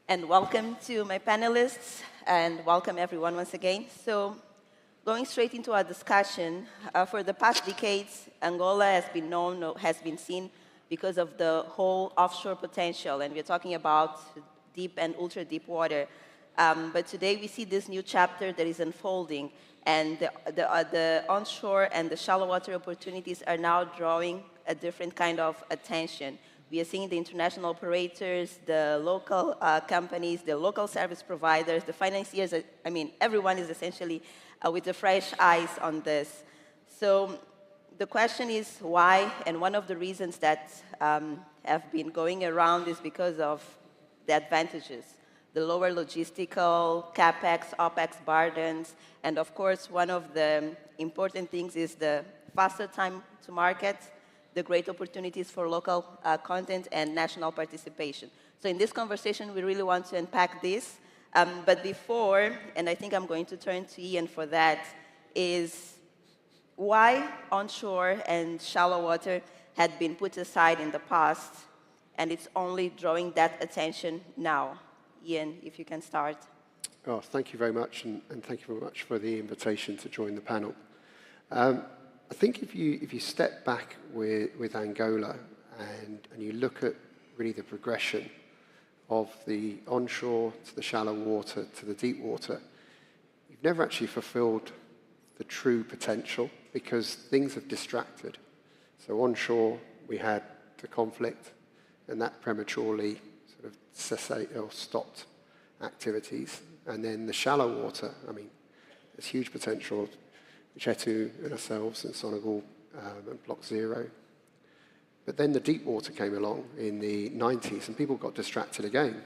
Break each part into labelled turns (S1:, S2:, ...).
S1: and welcome to my panelists, and welcome everyone once again. So, going straight into our discussion, for the past decades, Angola has been seen because of the whole offshore potential, and we're talking about deep and ultra-deep water. But today we see this new chapter that is unfolding, and the onshore and the shallow water opportunities are now drawing a different kind of attention. We are seeing the international operators, the local companies, the local service providers, the financiers. I mean, everyone is essentially with the fresh eyes on this. So the question is why, and one of the reasons that have been going around is because of the advantages, the lower logistical, CapEx, OpEx burdens, and of course, one of the important things is the faster time to market, the great opportunities for local content and national participation. So in this conversation, we really want to unpack this. But before, and I think I'm going to turn to Ian for that, is why onshore and shallow water had been put aside in the past, and it's only drawing that attention now. Ian, if you can start.
S2: Oh, thank you very much, and thank you very much for the invitation to join the panel. I think if you step back with Angola and you look at really the progression of the onshore to the shallow water to the deep water, you've never actually fulfilled the true potential because things have distracted. So onshore, we had the conflict, and that prematurely sort of stopped activities. And then the shallow water, I mean, there's huge potential. Machevo and ourselves and Senegal and Block Zero. But then the deep water came along in the 90s and people got distracted again.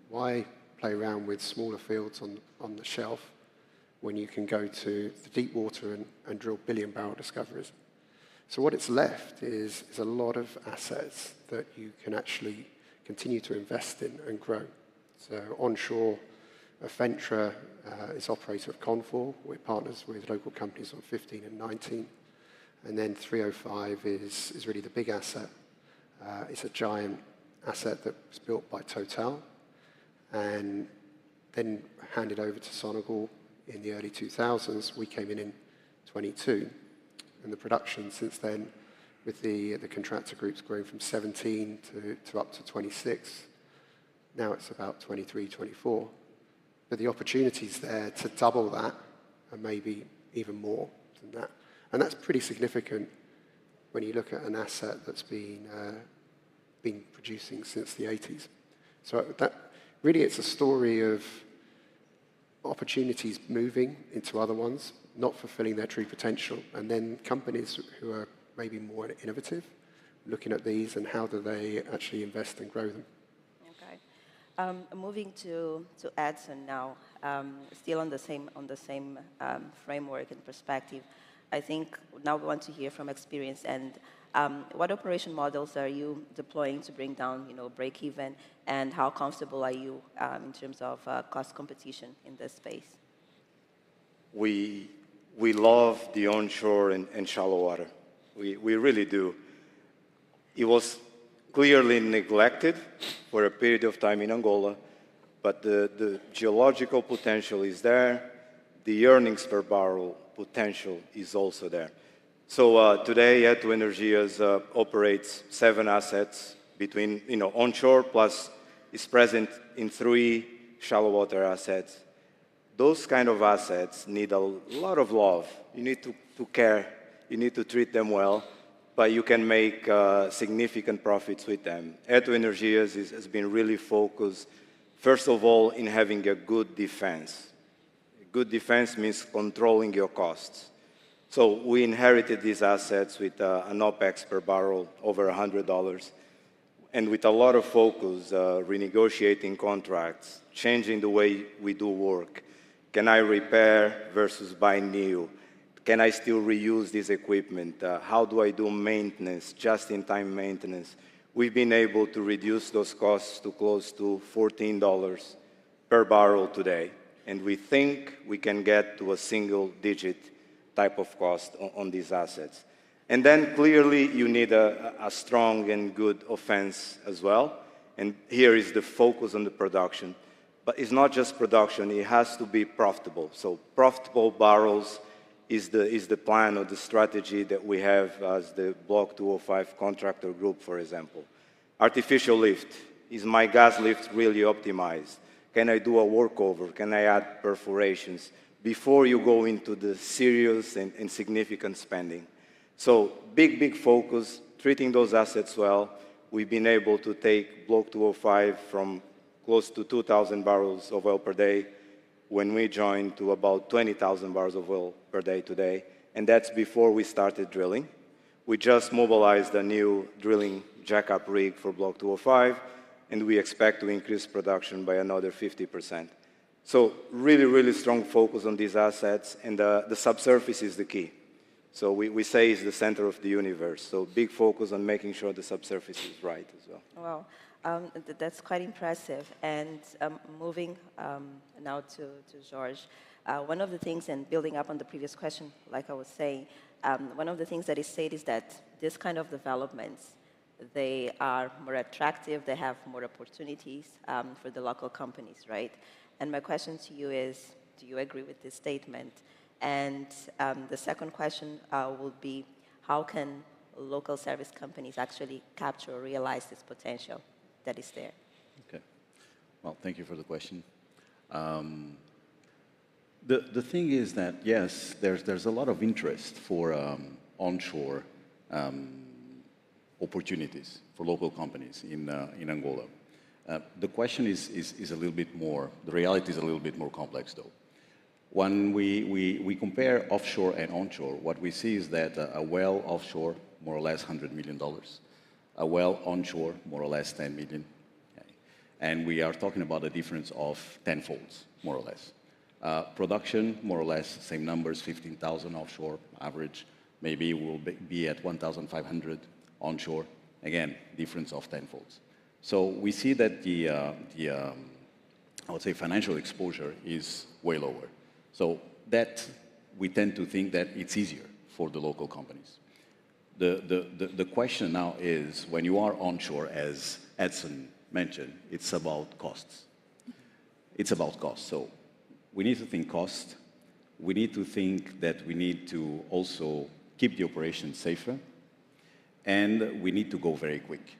S2: Why play around with smaller fields on the shelf when you can go to the deep water and drill billion-barrel discoveries? So what it's left is a lot of assets that you can actually continue to invest in and grow. So onshore, Afentra is operator of Confor. We're partners with local companies on 15 and 19. And then 305 is really the big asset. It's a giant asset that was built by Total and then handed over to Senegal in the early 2000s. We came in 22. And the production since then with the contractor groups growing from 17 to up to 26. Now it's about 23, 24. But the opportunities there to double that and maybe even more than that. And that's pretty significant when you look at an asset that's been producing since the 80s. So that really it's a story of opportunities moving into other ones, not fulfilling their true potential, and then companies who are maybe more innovative, looking at these and how do they actually invest and grow them.
S1: Moving to Edson now, still on the same framework and perspective. I think now we want to hear from experience and what operation models are you deploying to bring down, break even, and how comfortable are you in terms of cost competition in this space?
S3: We love the onshore and shallow water. We really do. It was clearly neglected for a period of time in Angola, but the geological potential is there. The earnings per barrel potential is also there. So today, energias operates 7 assets between, onshore plus is present in 3 shallow water assets. Those kind of assets need a lot of love. You need to care. You need to treat them well, but you can make significant profits with them. Energias has been really focused, first of all, in having a good defense. Good defense means controlling your costs. So we inherited these assets with an OpEx per barrel over $100, and with a lot of focus, renegotiating contracts, changing the way we do work. Can I repair versus buy new? Can I still reuse this equipment? How do I do maintenance, just-in-time maintenance? We've been able to reduce those costs to close to $14 per barrel today, and we think we can get to a single-digit type of cost on these assets. And then clearly you need a strong and good offense as well, And here is the focus on the production. But it's not just production, it has to be profitable. So profitable barrels is the plan or the strategy that we have as the Block 205 contractor group, for example. Artificial lift. Is my gas lift really optimized? Can I do a workover? Can I add perforations? Before you go into the serious and significant spending. So big focus, treating those assets well. We've been able to take Block 205 from close to 2,000 barrels of oil per day when we joined to about 20,000 barrels of oil per day today. And that's before we started drilling. We just mobilized a new drilling jackup rig for Block 205, and we expect to increase production by another 50%. So really strong focus on these assets, and the subsurface is the key. So we say it's the center of the universe. So big focus on making sure the subsurface is right as well.
S1: Wow, that's quite impressive. And moving now to Jorge, one of the things, and building up on the previous question, like I was saying, one of the things that is said is that this kind of developments, they are more attractive, they have more opportunities for the local companies, right? And my question to you is, do you agree with this statement? And the second question will be, how can local service companies actually capture or realize this potential that is there?
S4: Okay. Well, thank you for the question. The thing is that, yes, there's a lot of interest for onshore opportunities for local companies in Angola. The question is a little bit more, the reality is a little bit more complex though. When we compare offshore and onshore, what we see is that a well offshore, more or less $100 million, a well onshore, more or less 10 million. Okay. And we are talking about a difference of tenfolds, more or less. Production, more or less, same numbers, 15,000 offshore average, maybe will be at 1,500 onshore. Again, difference of tenfolds. So we see that I would say financial exposure is way lower. So that we tend to think that it's easier for the local companies. The question now is, when you are onshore, as Edson mentioned, it's about costs. It's about cost. So we need to think cost. We need to think that we need to also keep the operation safer. And we need to go very quick.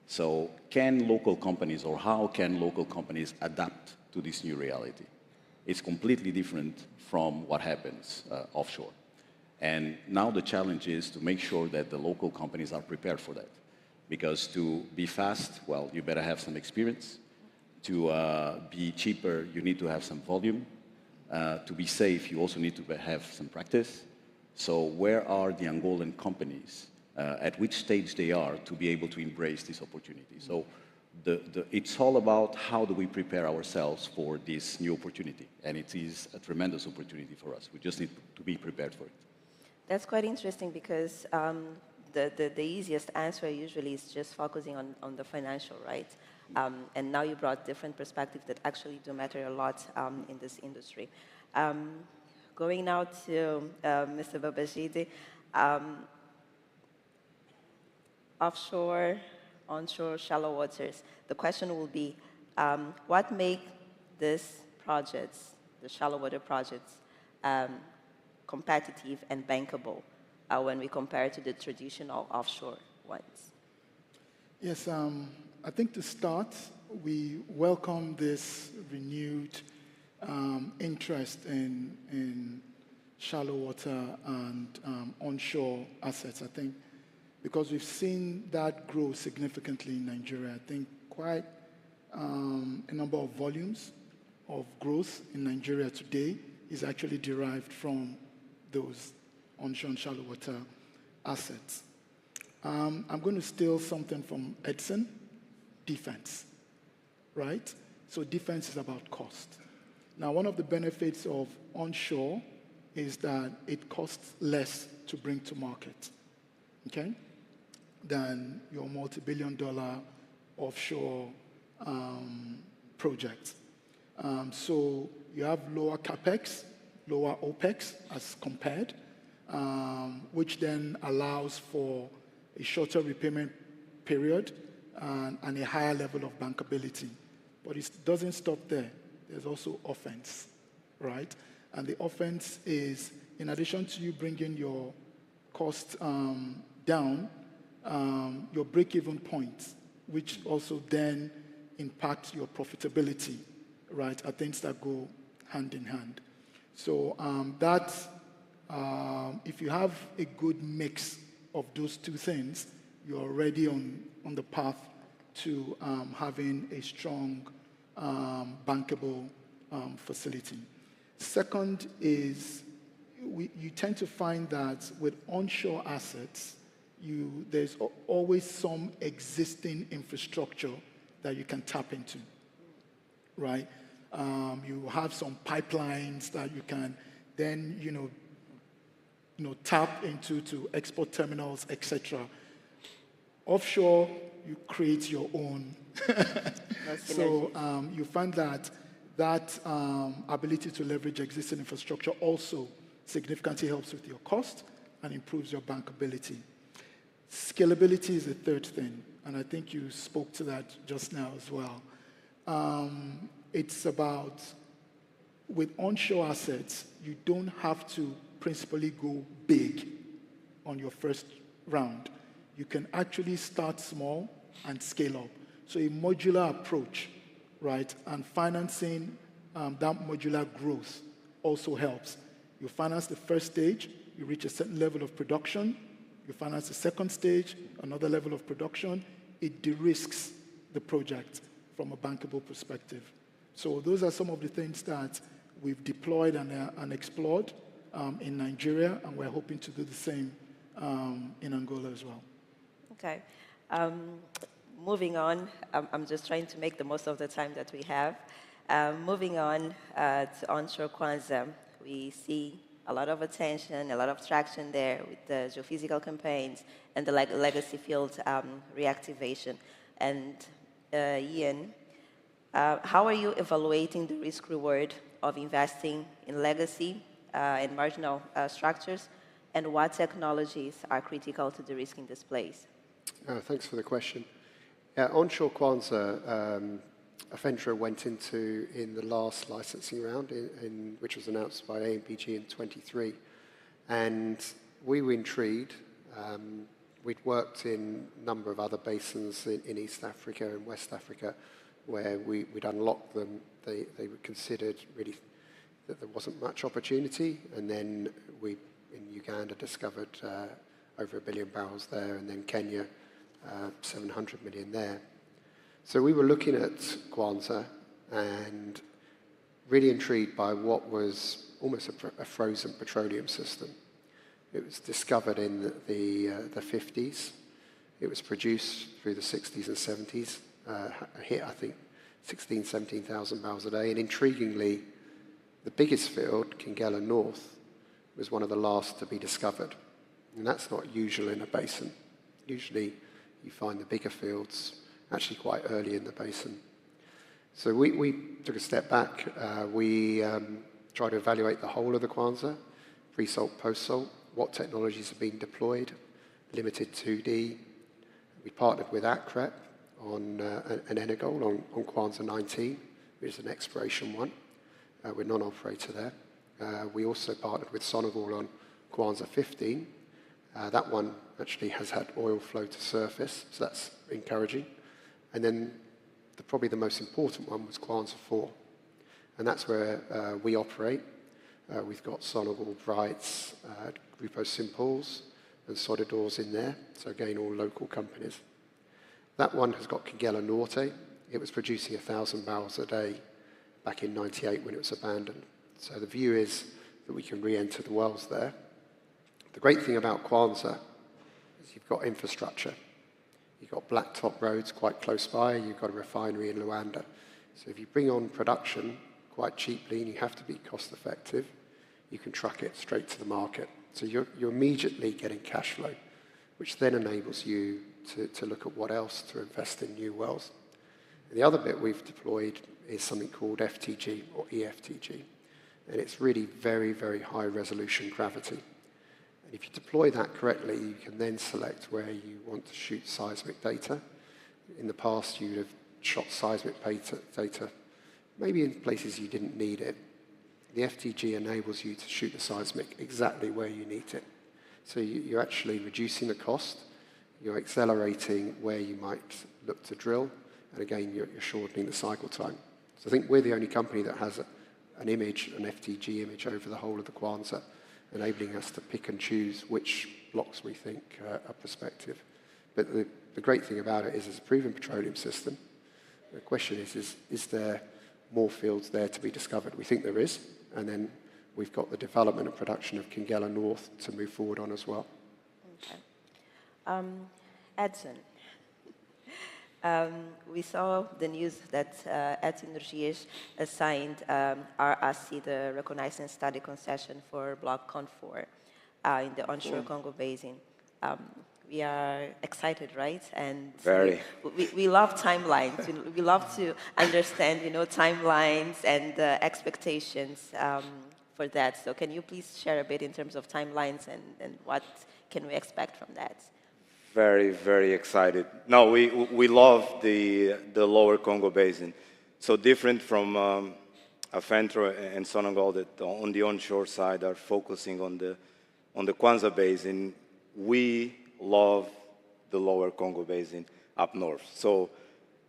S4: So can local companies, or how can local companies adapt to this new reality? It's completely different from what happens offshore. And now the challenge is to make sure that the local companies are prepared for that. Because to be fast, well, you better have some experience. To be cheaper, you need to have some volume. To be safe, you also need to have some practice. So where are the Angolan companies? At which stage they are to be able to embrace this opportunity. So it's all about how do we prepare ourselves for this new opportunity. And it is a tremendous opportunity for us. We just need to be prepared for it.
S1: That's quite interesting because the easiest answer usually is just focusing on the financial, right? And now you brought different perspectives that actually do matter a lot in this industry. Going now to Mr. Babajide. Offshore, onshore, shallow waters. The question will be, what make these projects, the shallow water projects, competitive and bankable when we compare to the traditional offshore ones?
S5: Yes, I think to start, we welcome this renewed interest in shallow water and onshore assets. I think because we've seen that grow significantly in Nigeria. I think quite a number of volumes of growth in Nigeria today is actually derived from those onshore and shallow water assets. I'm going to steal something from Edson, defense, right? So defense is about cost. Now, one of the benefits of onshore is that it costs less to bring to market, okay, than your multi-billion-dollar offshore projects. So you have lower capex, lower opex as compared, which then allows for a shorter repayment period and a higher level of bankability. But it doesn't stop there. There's also offense, right? And the offense is, in addition to you bringing your cost down, your break-even point, which also then impacts your profitability, right, are things that go hand in hand. So if you have a good mix of those two things, you're already on the path to having a strong, bankable facility. Second is you tend to find that with onshore assets, there's always some existing infrastructure that you can tap into, right? You have some pipelines that you can then, tap into to export terminals, etc. Offshore, you create your own. So you find that ability to leverage existing infrastructure also significantly helps with your cost and improves your bankability. Scalability is the third thing, and I think you spoke to that just now as well. It's about, with onshore assets, you don't have to principally go big on your first round. You can actually start small and scale up. So a modular approach, right, and financing that modular growth also helps. You finance the first stage, you reach a certain level of production, you finance the second stage, another level of production, it de-risks the project from a bankable perspective. So those are some of the things that we've deployed and explored in Nigeria, and we're hoping to do the same in Angola as well.
S1: Okay. Moving on, I'm just trying to make the most of the time that we have. Moving on to onshore Kwanza, we see a lot of attention, a lot of traction there with the geophysical campaigns and the legacy field reactivation. And Ian, how are you evaluating the risk-reward of investing in legacy and marginal structures, and what technologies are critical to de-risking this place?
S2: Thanks for the question. Onshore Kwanza, Afentra went into in the last licensing round, which was announced by AMPG in 23. And we were intrigued. We'd worked in a number of other basins in East Africa and West Africa where we'd unlocked them. They were considered really that there wasn't much opportunity. And then we, in Uganda, discovered over 1 billion barrels there, and then Kenya, 700 million there. So we were looking at Kwanza and really intrigued by what was almost a frozen petroleum system. It was discovered in the 50s. It was produced through the 60s and 70s. Hit, I think, 16,000, 17,000 barrels a day. And intriguingly, the biggest field, Kingela North, was one of the last to be discovered. And that's not usual in a basin. Usually you find the bigger fields actually quite early in the basin. So we took a step back. We tried to evaluate the whole of the Kwanza, pre-salt, post-salt, what technologies have been deployed, limited 2D. We partnered with ACREP on an Enegol on Kwanza 19, which is an exploration one. We're non-operator there. We also partnered with Sonangol on Kwanza 15. That one actually has had oil flow to surface, so that's encouraging. And then probably the most important one was Kwanza 4. And that's where we operate. We've got Sonangol, Brights, Grupo Simples, and Sodidors in there. So again, all local companies. That one has got Kingela Norte. It was producing 1,000 barrels a day back in 98 when it was abandoned. So the view is that we can re-enter the wells there. The great thing about Kwanza is you've got infrastructure. You've got blacktop roads quite close by. You've got a refinery in Luanda. So if you bring on production quite cheaply and you have to be cost effective, you can truck it straight to the market. So you're immediately getting cash flow, which then enables you to look at what else to invest in new wells. And the other bit we've deployed is something called FTG or EFTG. And it's really very, very high resolution gravity. And if you deploy that correctly, you can then select where you want to shoot seismic data. In the past, you would have shot seismic data, maybe in places you didn't need it. The FTG enables you to shoot the seismic exactly where you need it. So you're actually reducing the cost, you're accelerating where you might look to drill, and again, you're shortening the cycle time. So I think we're the only company that has an image, an FTG image over the whole of the Kwanza, enabling us to pick and choose which blocks we think are prospective. But the great thing about it is it's a proven petroleum system. The question is there more fields there to be discovered? We think there is, and then we've got the development and production of Kingela North to move forward on as well.
S1: Okay. Edson, we saw the news that Edson Energias assigned RRC the reconnaissance study concession for Block CON4 in the onshore Congo Basin. We are excited, right? And
S3: very.
S1: We love timelines. We love to understand, timelines and expectations for that. So can you please share a bit in terms of timelines and what can we expect from that?
S3: Very, very excited. No, we love the lower Congo Basin. So different from Afentra and Sonangol that on the onshore side are focusing on the Kwanza Basin. We love the lower Congo Basin up north. So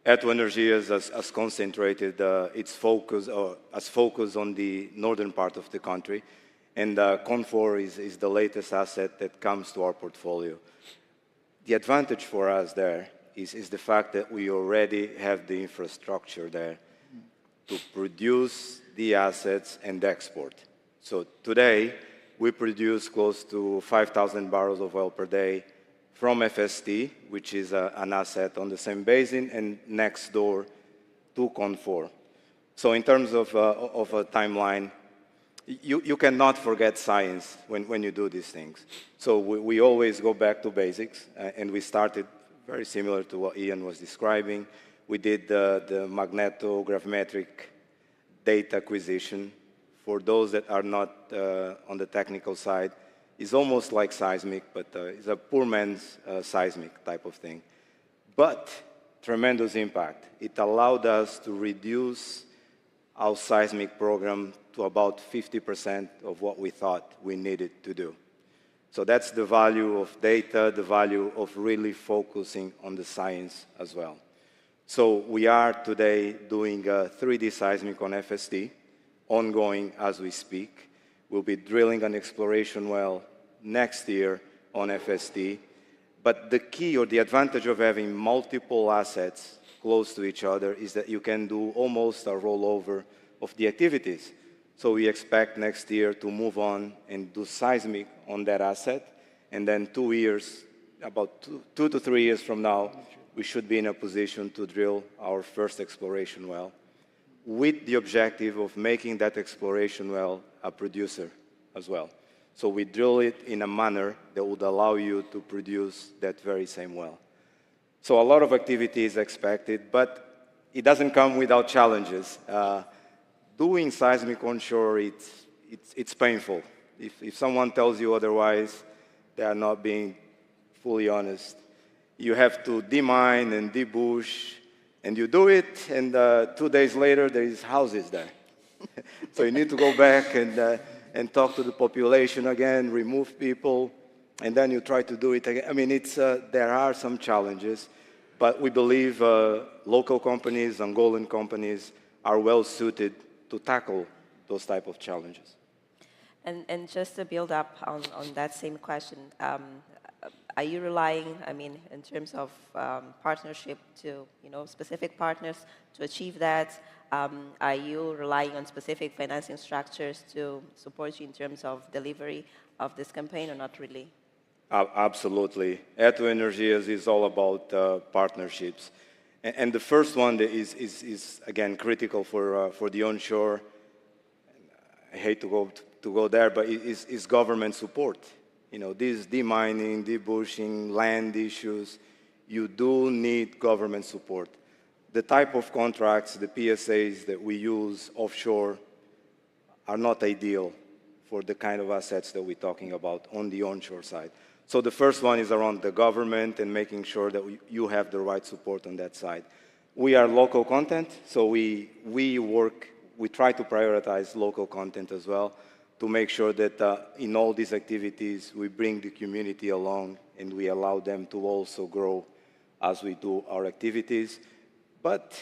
S3: Energias has concentrated its focus on the northern part of the country, and CON4 is the latest asset that comes to our portfolio. The advantage for us there is the fact that we already have the infrastructure there to produce the assets and export. So today, we produce close to 5,000 barrels of oil per day from FST, which is an asset on the same basin and next door to CON4. So in terms of a timeline, you cannot forget science when you do these things. So we always go back to basics, and we started very similar to what Ian was describing. We did the magnetographmetric data acquisition. For those that are not on the technical side, it's almost like seismic, but it's a poor man's seismic type of thing. But tremendous impact. It allowed us to reduce our seismic program to about 50% of what we thought we needed to do. So that's the value of data, the value of really focusing on the science as well. So we are today doing 3D seismic on FST, ongoing as we speak. We'll be drilling an exploration well next year on FST. But the key or the advantage of having multiple assets close to each other is that you can do almost a rollover of the activities. So we expect next year to move on and do seismic on that asset, and then 2 years, about 2 to 3 years from now, we should be in a position to drill our first exploration well, with the objective of making that exploration well a producer as well. So we drill it in a manner that would allow you to produce that very same well. So a lot of activity is expected, but it doesn't come without challenges. Doing seismic onshore, it's painful. If someone tells you otherwise, they are not being fully honest. You have to demine and debush, and you do it, and 2 days later, there is houses there. So you need to go back and talk to the population again, remove people, and then you try to do it again. I mean, there are some challenges, but we believe local companies, Angolan companies, are well suited to tackle those type of challenges.
S1: And just to build up on that same question, are you relying, in terms of partnership to, specific partners to achieve that? Are you relying on specific financing structures to support you in terms of delivery of this campaign, or not really?
S3: Absolutely. Energias is all about partnerships. And the first one that is again critical for the onshore. I hate to go there, but is government support. This demining, debushing, land issues, you do need government support. The type of contracts, the PSAs that we use offshore are not ideal for the kind of assets that we're talking about on the onshore side. So the first one is around the government and making sure that you have the right support on that side. We are local content, so we try to prioritize local content as well to make sure that in all these activities we bring the community along and we allow them to also grow as we do our activities. But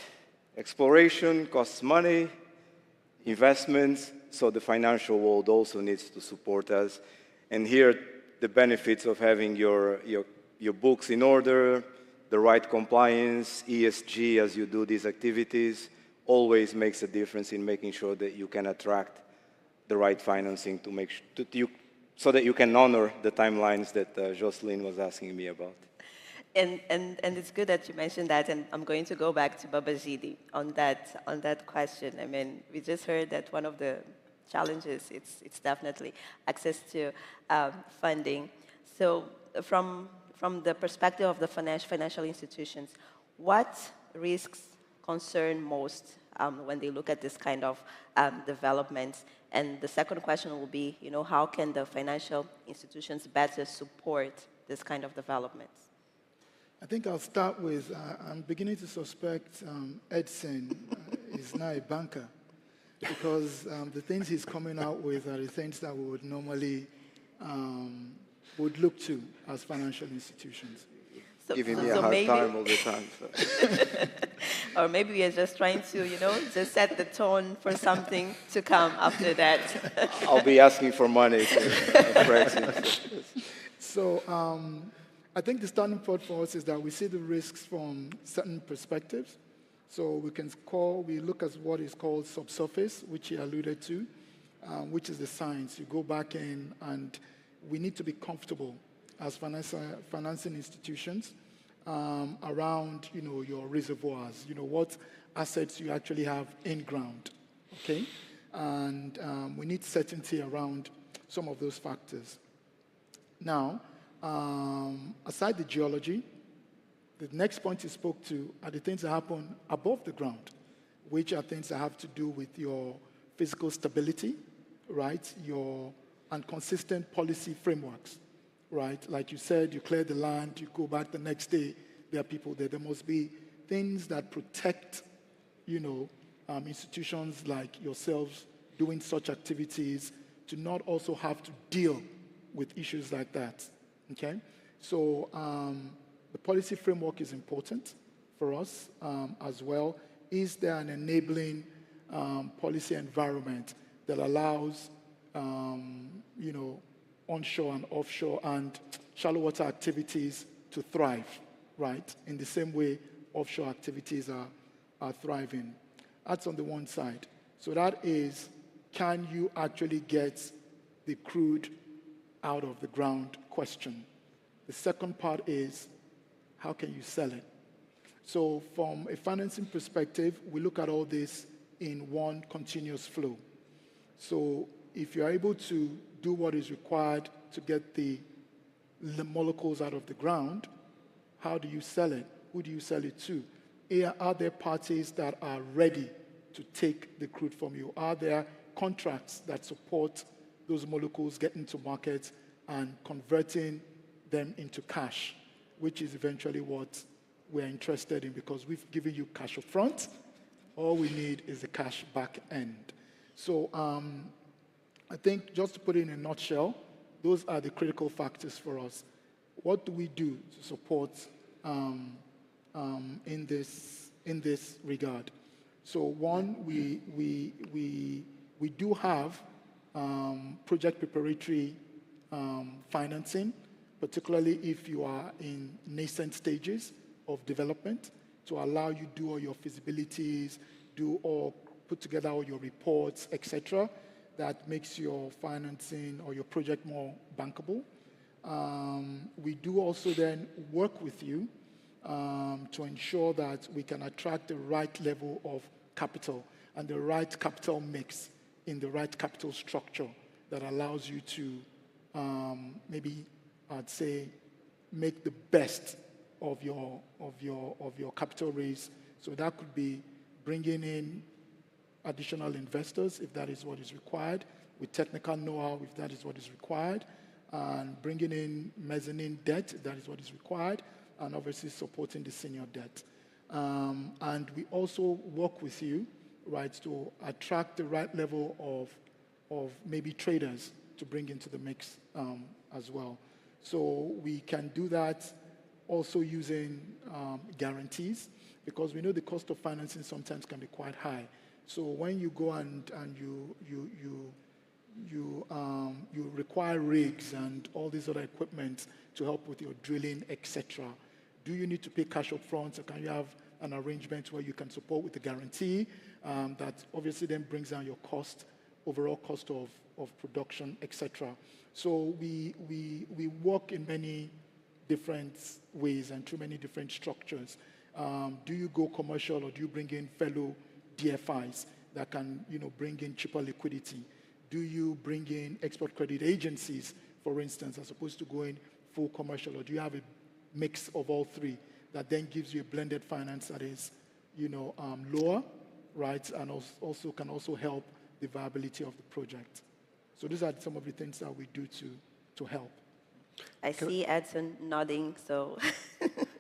S3: exploration costs money, investments, so the financial world also needs to support us. And here, the benefits of having your books in order, the right compliance, ESG as you do these activities, always makes a difference in making sure that you can attract the right financing to make so that you can honor the timelines that Jocelyne was asking me about.
S1: And it's good that you mentioned that, and I'm going to go back to Babajide on that question. I mean, we just heard that one of the challenges, it's definitely access to funding. So from the perspective of the financial institutions, what risks concern most when they look at this kind of developments? And the second question will be, how can the financial institutions better support this kind of developments?
S5: I think I'll start with, I'm beginning to suspect Edson is now a banker, because the things he's coming out with are the things that we would normally would look to as financial institutions.
S3: Giving me a hard time all the time. So.
S1: Or maybe we are just trying to, just set the tone for something to come after that.
S3: I'll be asking for money for Brexit.
S5: So I think the starting point for us is that we see the risks from certain perspectives. So we look at what is called subsurface, which he alluded to, which is the science. You go back in, and we need to be comfortable as financing institutions around, your reservoirs, what assets you actually have in ground, okay? And we need certainty around some of those factors. Now, aside the geology, the next point you spoke to are the things that happen above the ground, which are things that have to do with your physical stability, right? And consistent policy frameworks, right? Like you said, you clear the land, you go back the next day, there are people there. There must be things that protect, institutions like yourselves doing such activities to not also have to deal with issues like that, okay? So the policy framework is important for us as well. Is there an enabling policy environment that allows, onshore and offshore and shallow water activities to thrive, right? In the same way offshore activities are thriving. That's on the one side. So that is, can you actually get the crude out of the ground question? The second part is, how can you sell it? So from a financing perspective, we look at all this in one continuous flow. So if you're able to do what is required to get the molecules out of the ground, how do you sell it? Who do you sell it to? Are there parties that are ready to take the crude from you? Are there contracts that support those molecules getting to market and converting them into cash, which is eventually what we're interested in, because we've given you cash up front. All we need is the cash back end. So I think just to put it in a nutshell, those are the critical factors for us. What do we do to support in this regard? So one, we do have project preparatory financing, particularly if you are in nascent stages of development, to allow you to do all your feasibilities, put together all your reports, etc. That makes your financing or your project more bankable. We do also then work with you to ensure that we can attract the right level of capital and the right capital mix in the right capital structure that allows you to maybe, I'd say, make the best of your capital raise. So that could be bringing in additional investors, if that is what is required, with technical know-how, if that is what is required, and bringing in mezzanine debt, that is what is required, and obviously supporting the senior debt. And we also work with you, right, to attract the right level of maybe traders to bring into the mix as well. So we can do that also using guarantees, because we know the cost of financing sometimes can be quite high. So when you go and you require rigs and all these other equipment to help with your drilling, etc., do you need to pay cash up front, or can you have an arrangement where you can support with the guarantee that obviously then brings down your cost, overall cost of production, etc. So we work in many different ways and through many different structures. Do you go commercial, or do you bring in fellow DFIs that can, bring in cheaper liquidity? Do you bring in export credit agencies, for instance, as opposed to going full commercial, or do you have a mix of all three that then gives you a blended finance that is, lower, right, and also can also help the viability of the project? So these are some of the things that we do to help.
S1: I see Edson nodding, so...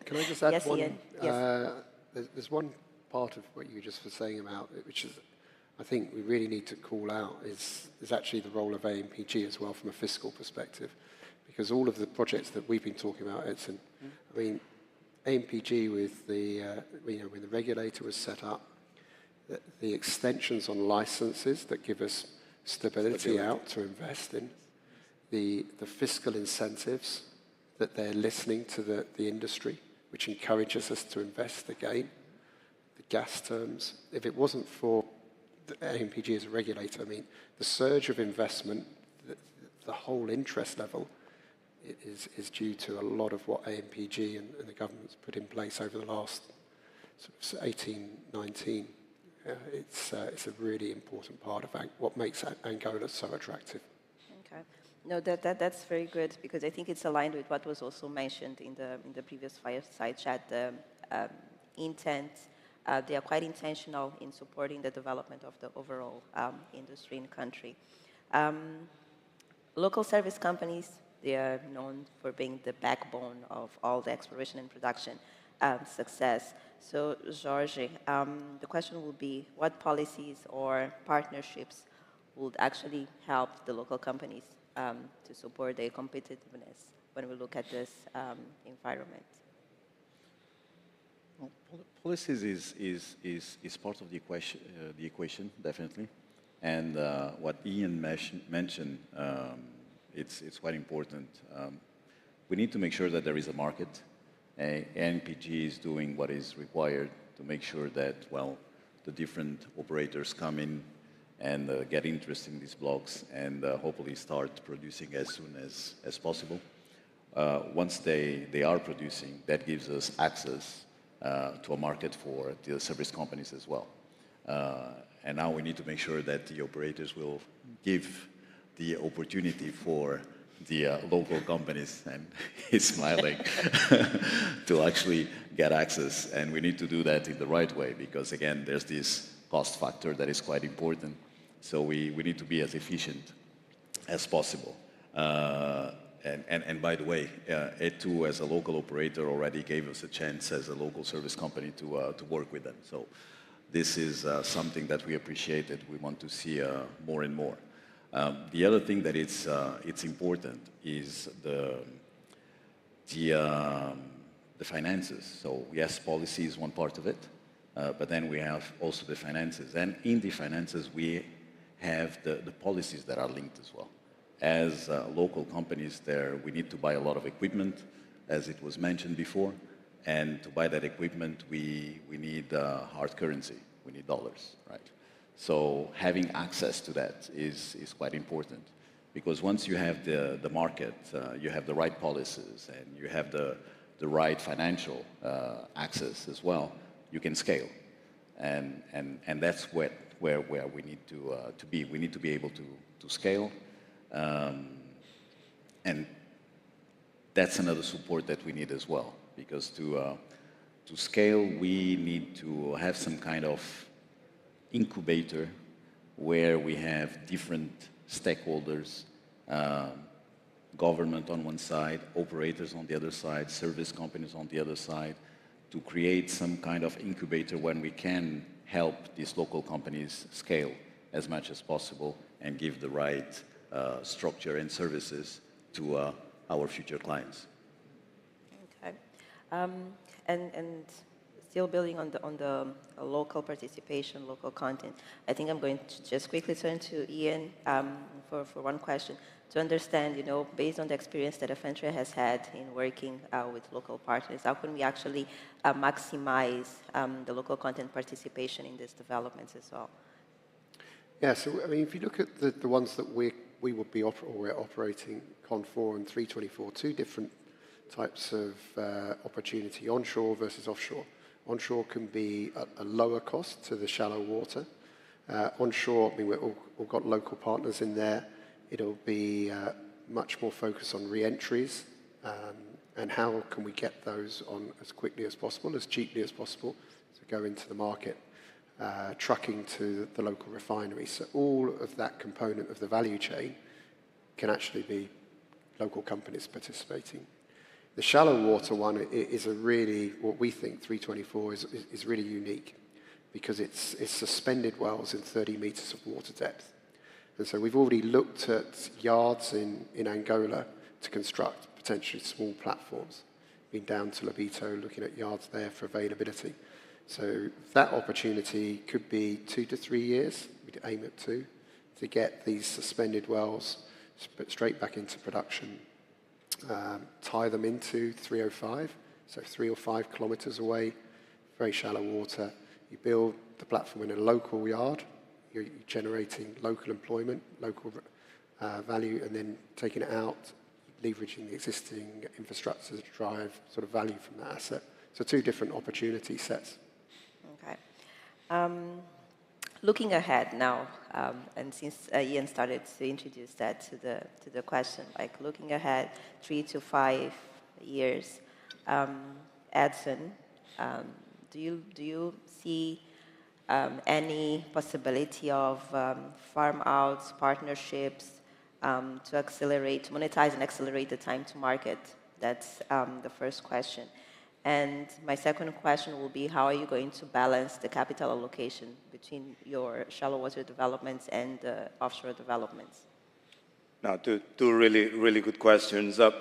S2: Can I just add
S1: yes,
S2: one?
S1: Ian. Yes.
S2: There's one part of what you just were saying about it, which is, I think we really need to call out, is actually the role of AMPG as well from a fiscal perspective. Because all of the projects that we've been talking about, Edson, I mean, AMPG with the, when the regulator was set up, the extensions on licenses that give us stability out to invest in, the fiscal incentives that they're listening to the industry, which encourages us to invest again, the gas terms. If it wasn't for the AMPG as a regulator, I mean, the surge of investment, the whole interest level is due to a lot of what AMPG and the government's put in place over the last sort of 18, 19. It's a really important part of what makes Angola so attractive.
S1: Okay. No, that's very good, because I think it's aligned with what was also mentioned in the previous fireside chat. The intent, they are quite intentional in supporting the development of the overall industry in the country. Local service companies, they are known for being the backbone of all the exploration and production success. So, Jorge, the question will be, what policies or partnerships would actually help the local companies to support their competitiveness when we look at this environment?
S4: Well, policies is part of the equation, definitely. And what Ian mentioned, it's quite important. We need to make sure that there is a market. NPG is doing what is required to make sure that, well, the different operators come in and get interest in these blocks and hopefully start producing as soon as possible. Once they are producing, that gives us access to a market for the service companies as well. And now we need to make sure that the operators will give the opportunity for the local companies, and he's smiling, to actually get access. And we need to do that in the right way, because again, there's this cost factor that is quite important. So we need to be as efficient as possible. And by the way, E2 as a local operator already gave us a chance as a local service company to work with them. So this is something that we appreciated. We want to see more and more. The other thing that it's important is the finances. So yes, policy is one part of it, but then we have also the finances. And in the finances, we have the policies that are linked as well. As local companies there, we need to buy a lot of equipment, as it was mentioned before. And to buy that equipment, we need hard currency. We need dollars, right? So having access to that is quite important, because once you have the market, you have the right policies, and you have the right financial access as well, you can scale. And that's where we need to be. We need to be able to scale. And that's another support that we need as well, because to scale, we need to have some kind of incubator where we have different stakeholders government on one side, operators on the other side, service companies on the other side, to create some kind of incubator when we can help these local companies scale as much as possible and give the right structure and services to our future clients.
S1: Okay. And still building on the local participation, local content, I think I'm going to just quickly turn to Ian for one question to understand, based on the experience that Afentra has had in working with local partners, how can we actually maximize the local content participation in these developments as well?
S2: Yeah, so I mean, if you look at the ones that we're operating, Con4 and 324, two different types of opportunity, onshore versus offshore. Onshore can be a lower cost to the shallow water. Onshore, I mean, we've all got local partners in there. It'll be much more focused on re-entries and how can we get those on as quickly as possible, as cheaply as possible to go into the market, trucking to the local refinery. So all of that component of the value chain can actually be local companies participating. The shallow water one is a really, what we think 324 is really unique because it's suspended wells in 30 meters of water depth. And so we've already looked at yards in Angola to construct potentially small platforms. Been down to Lobito, looking at yards there for availability. So that opportunity could be 2 to 3 years, we'd aim at 2, to get these suspended wells straight back into production. Tie them into 305, so 3 or 5 kilometers away, very shallow water. You build the platform in a local yard, you're generating local employment, local value, and then taking it out, leveraging the existing infrastructure to drive sort of value from that asset. So 2 different opportunity sets.
S1: Okay. Looking ahead now, and since Ian started to introduce that to the question, like looking ahead 3 to 5 years, Edson, do you see any possibility of farm outs, partnerships to accelerate, monetize and accelerate the time to market? That's the first question. And my second question will be, how are you going to balance the capital allocation between your shallow water developments and the offshore developments?
S3: Now, two really, really good questions. To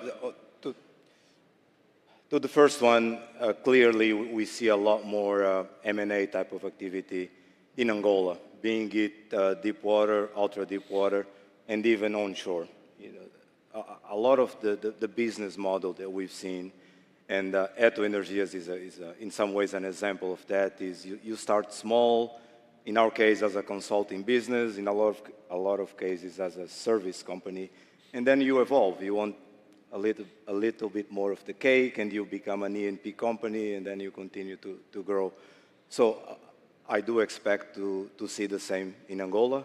S3: the first one, clearly we see a lot more M&A type of activity in Angola, being it deep water, ultra deep water, and even onshore. A lot of the business model that we've seen, and Energias is in some ways an example of that, is you start small, in our case as a consulting business, in a lot of cases as a service company, and then you evolve. You want a little bit more of the cake, and you become an E&P company, and then you continue to grow. So I do expect to see the same in Angola.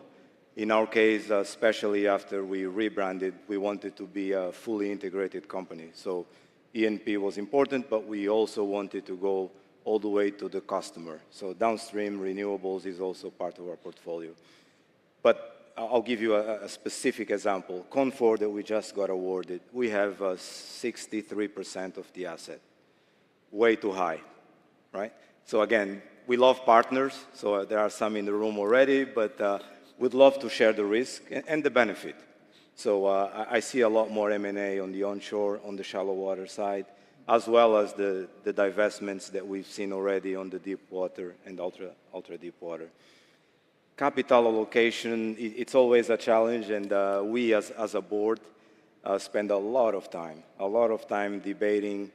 S3: In our case, especially after we rebranded, we wanted to be a fully integrated company. So E&P was important, but we also wanted to go all the way to the customer. So downstream renewables is also part of our portfolio. But I'll give you a specific example. Con4 that we just got awarded, we have 63% of the asset. Way too high, right? So again, we love partners, so there are some in the room already, but we'd love to share the risk and the benefit. So I see a lot more M&A on the onshore, on the shallow water side, as well as the divestments that we've seen already on the deep water and ultra deep water. Capital allocation, it's always a challenge, and we as a board spend a lot of time debating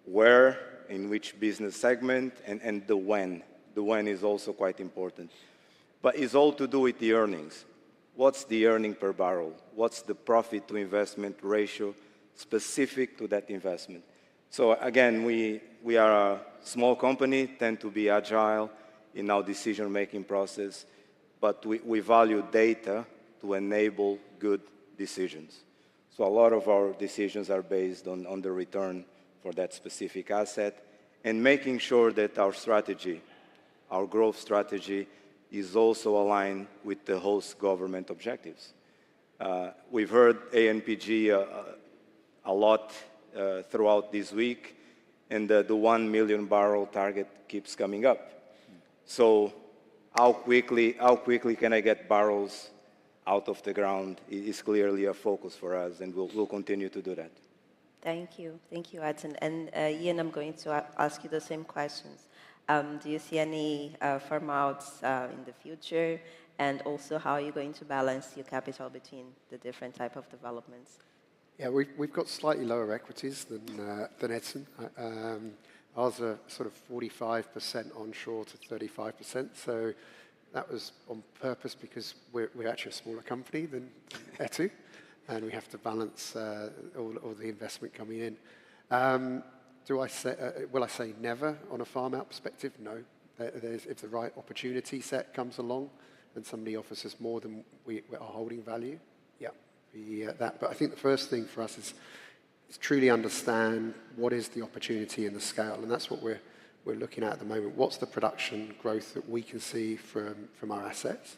S3: where, in which business segment, and the when. The when is also quite important. But it's all to do with the earnings. What's the earning per barrel? What's the profit to investment ratio specific to that investment? So again, we are a small company, tend to be agile in our decision-making process, but we value data to enable good decisions. So a lot of our decisions are based on the return for that specific asset and making sure that our strategy, our growth strategy, is also aligned with the host government objectives. We've heard ANPG a lot throughout this week, and the 1 million barrel target keeps coming up. So how quickly can I get barrels out of the ground is clearly a focus for us, and we'll continue to do that.
S1: Thank you, Edson. And Ian, I'm going to ask you the same questions. Do you see any farm outs in the future? And also, how are you going to balance your capital between the different type of developments?
S2: Yeah, we've got slightly lower equities than Edson. Ours are sort of 45% onshore to 35%. So that was on purpose because we're actually a smaller company than Etu, and we have to balance all the investment coming in. Will I say never on a farm out perspective? No. If the right opportunity set comes along and somebody offers us more than we are holding value, that. But I think the first thing for us is truly understand what is the opportunity and the scale, and that's what we're looking at the moment. What's the production growth that we can see from our assets?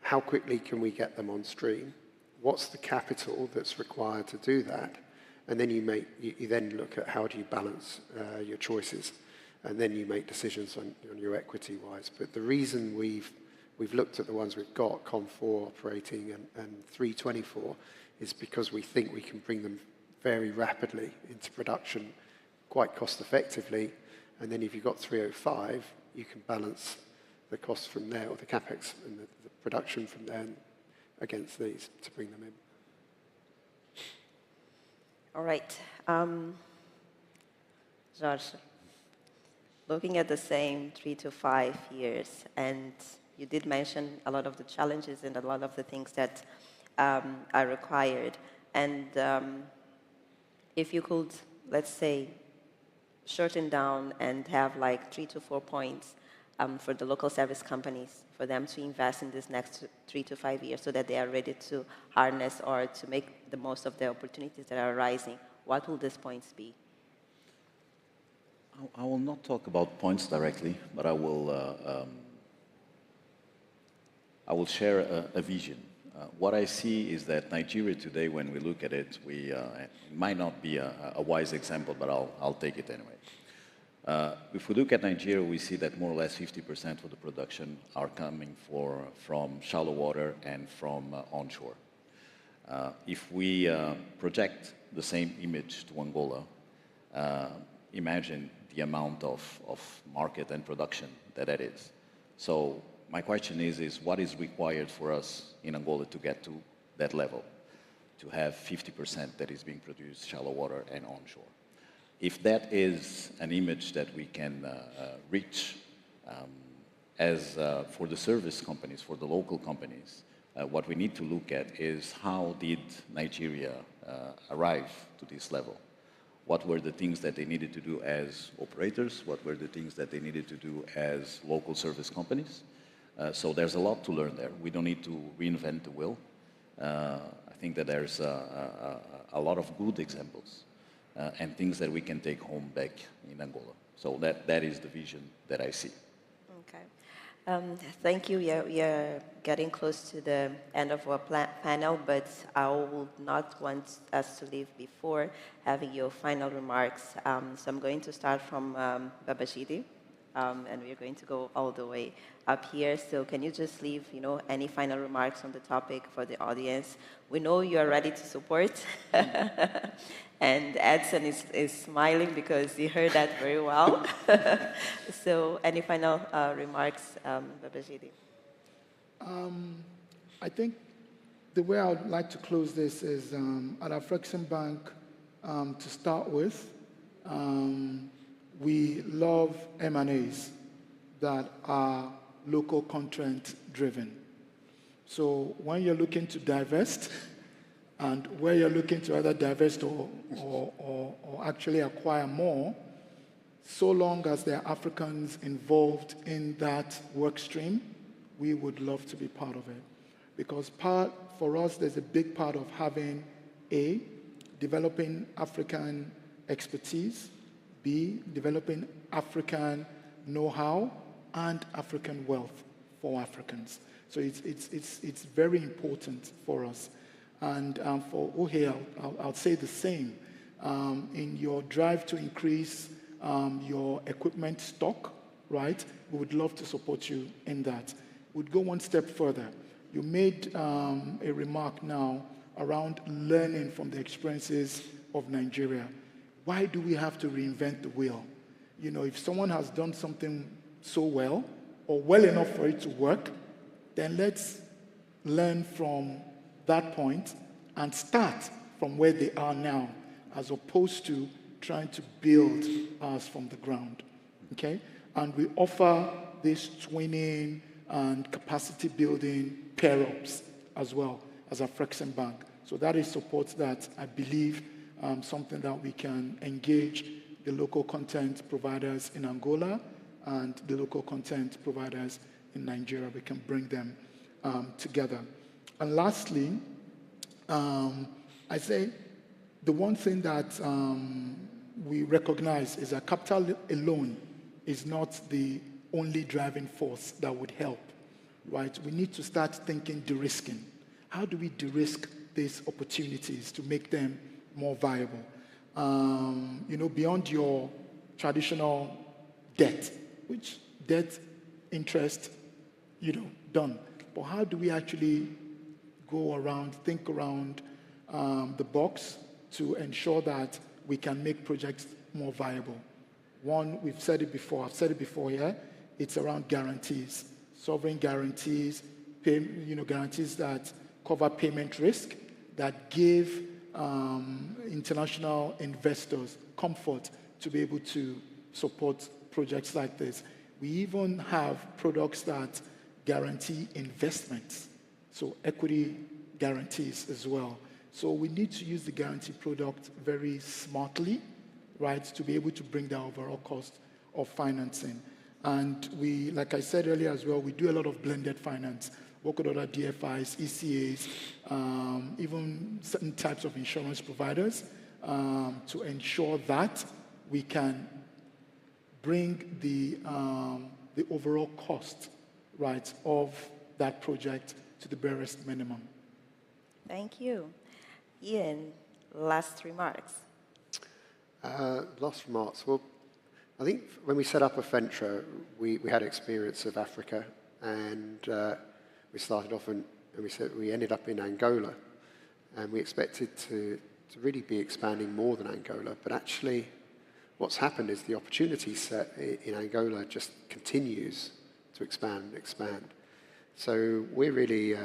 S2: How quickly can we get them on stream? What's the capital that's required to do that? And then you then look at how do you balance your choices, and then you make decisions on your equity wise. But the reason we've looked at the ones we've got, COM4 operating and 324, is because we think we can bring them very rapidly into production quite cost effectively. And then if you've got 305, you can balance the cost from there, or the capex and the production from there against these to bring them in.
S1: All right. Jorge, looking at the same 3 to 5 years, and you did mention a lot of the challenges and a lot of the things that are required. And if you could, let's say, shorten down and have like 3 to 4 points for the local service companies, for them to invest in this next 3 to 5 years so that they are ready to harness or to make the most of the opportunities that are arising, what will these points be?
S4: I will not talk about points directly, but I will share a vision. What I see is that Nigeria today, when we look at it, it might not be a wise example, but I'll take it anyway. If we look at Nigeria, we see that more or less 50% of the production are coming from shallow water and from onshore. If we project the same image to Angola, imagine the amount of market and production that is. So my question is what is required for us in Angola to get to that level, to have 50% that is being produced shallow water and onshore? If that is an image that we can reach for the service companies, for the local companies, what we need to look at is how did Nigeria arrive to this level? What were the things that they needed to do as operators? What were the things that they needed to do as local service companies? So there's a lot to learn there. We don't need to reinvent the wheel. I think that there's a lot of good examples and things that we can take home back in Angola. So that is the vision that I see.
S1: Okay. Thank you. We are getting close to the end of our panel, but I would not want us to leave before having your final remarks. So I'm going to start from Babajide, and we're going to go all the way up here. So can you just leave, any final remarks on the topic for the audience? We know you are ready to support. And Edson is smiling because he heard that very well. So any final remarks, Babajide?
S5: I think the way I would like to close this is at Afreximbank, to start with, we love M&As that are local content driven. So when you're looking to divest, and where you're looking to either divest or actually acquire more, so long as there are Africans involved in that work stream, we would love to be part of it. Because for us, there's a big part of having A, developing African expertise, B, developing African know-how and African wealth for Africans. So it's very important for us. And for Jorge, I'll say the same. In your drive to increase your equipment stock, right? We would love to support you in that. We'd go one step further. You made a remark now around learning from the experiences of Nigeria. Why do we have to reinvent the wheel? You know, if someone has done something so well, or well enough for it to work, then let's learn from that point and start from where they are now, as opposed to trying to build ours from the ground, okay? And we offer this twinning and capacity building pair-ups as well as Afreximbank. So that is support that I believe something that we can engage the local content providers in Angola and the local content providers in Nigeria. We can bring them together. And lastly, I say the one thing that we recognize is that capital alone is not the only driving force that would help, right? We need to start thinking de-risking. How do we de-risk these opportunities to make them more viable? You know, beyond your traditional debt, which debt, interest, you know, done. But how do we actually go around, think around the box to ensure that we can make projects more viable? One, we've said it before, I've said it before here, it's around guarantees, sovereign guarantees, guarantees that cover payment risk, that give international investors comfort to be able to support projects like this. We even have products that guarantee investments, so equity guarantees as well. So we need to use the guarantee product very smartly, right, to be able to bring down overall cost of financing. And we, like I said earlier as well, we do a lot of blended finance, work with other DFIs, ECAs, even certain types of insurance providers to ensure that we can bring the overall cost, right, of that project to the barest minimum.
S1: Thank you. Ian, last remarks.
S2: Last remarks. Well, I think when we set up Afentra, we had experience of Africa, and we started off and we ended up in Angola, and we expected to really be expanding more than Angola, but actually what's happened is the opportunity set in Angola just continues to expand and expand. So we're really,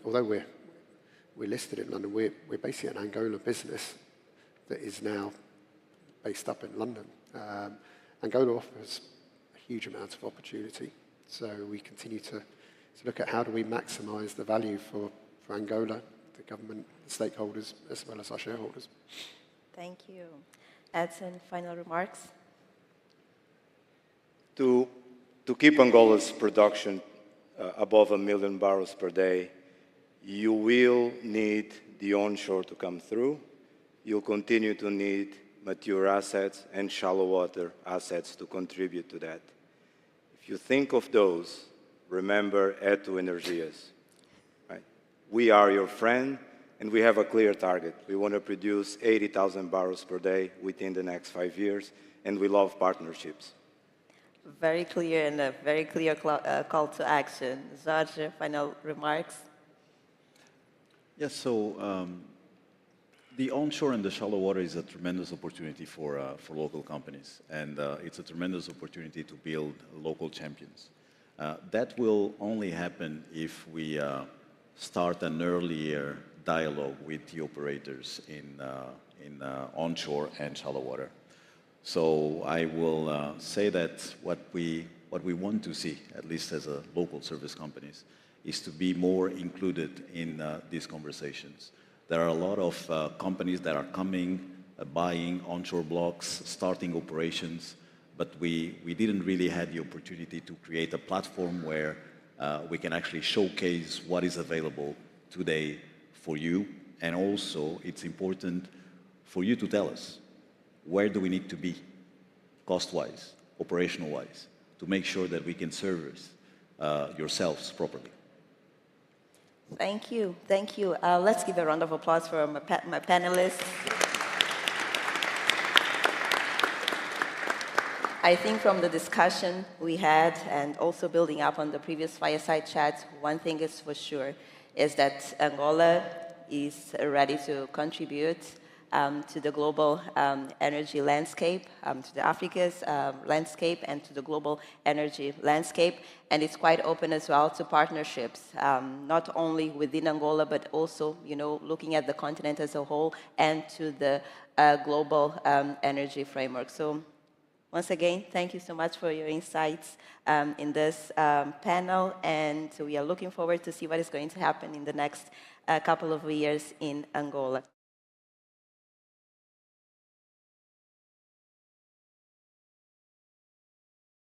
S2: although we're listed in London, we're basically an Angola business that is now based up in London. Angola offers a huge amount of opportunity, so we continue to look at how do we maximize the value for Angola, the government, the stakeholders, as well as our shareholders.
S1: Thank you. Edson, final remarks?
S3: To keep Angola's production above 1 million barrels per day, you will need the onshore to come through. You'll continue to need mature assets and shallow water assets to contribute to that. If you think of those, remember energias. Right? We are your friend, and we have a clear target. We want to produce 80,000 barrels per day within the next 5 years, and we love partnerships.
S1: Very clear, and a very clear call to action. Jorge, final remarks?
S4: Yes, so the onshore and the shallow water is a tremendous opportunity for local companies, and it's a tremendous opportunity to build local champions. That will only happen if we start an earlier dialogue with the operators in onshore and shallow water. So I will say that what we want to see, at least as a local service companies, is to be more included in these conversations. There are a lot of companies that are coming, buying onshore blocks, starting operations, but we didn't really have the opportunity to create a platform where we can actually showcase what is available today for you. And also, it's important for you to tell us, where do we need to be, cost-wise, operational-wise, to make sure that we can service yourselves properly.
S1: Thank you. Thank you. Let's give a round of applause for my panelists. I think from the discussion we had and also building up on the previous fireside chat, one thing is for sure, is that Angola is ready to contribute to the global energy landscape, to the Africa's landscape and to the global energy landscape. And it's quite open as well to partnerships, not only within Angola, but also, looking at the continent as a whole and to the global energy framework. So once again, thank you so much for your insights in this panel, and we are looking forward to see what is going to happen in the next couple of years in Angola.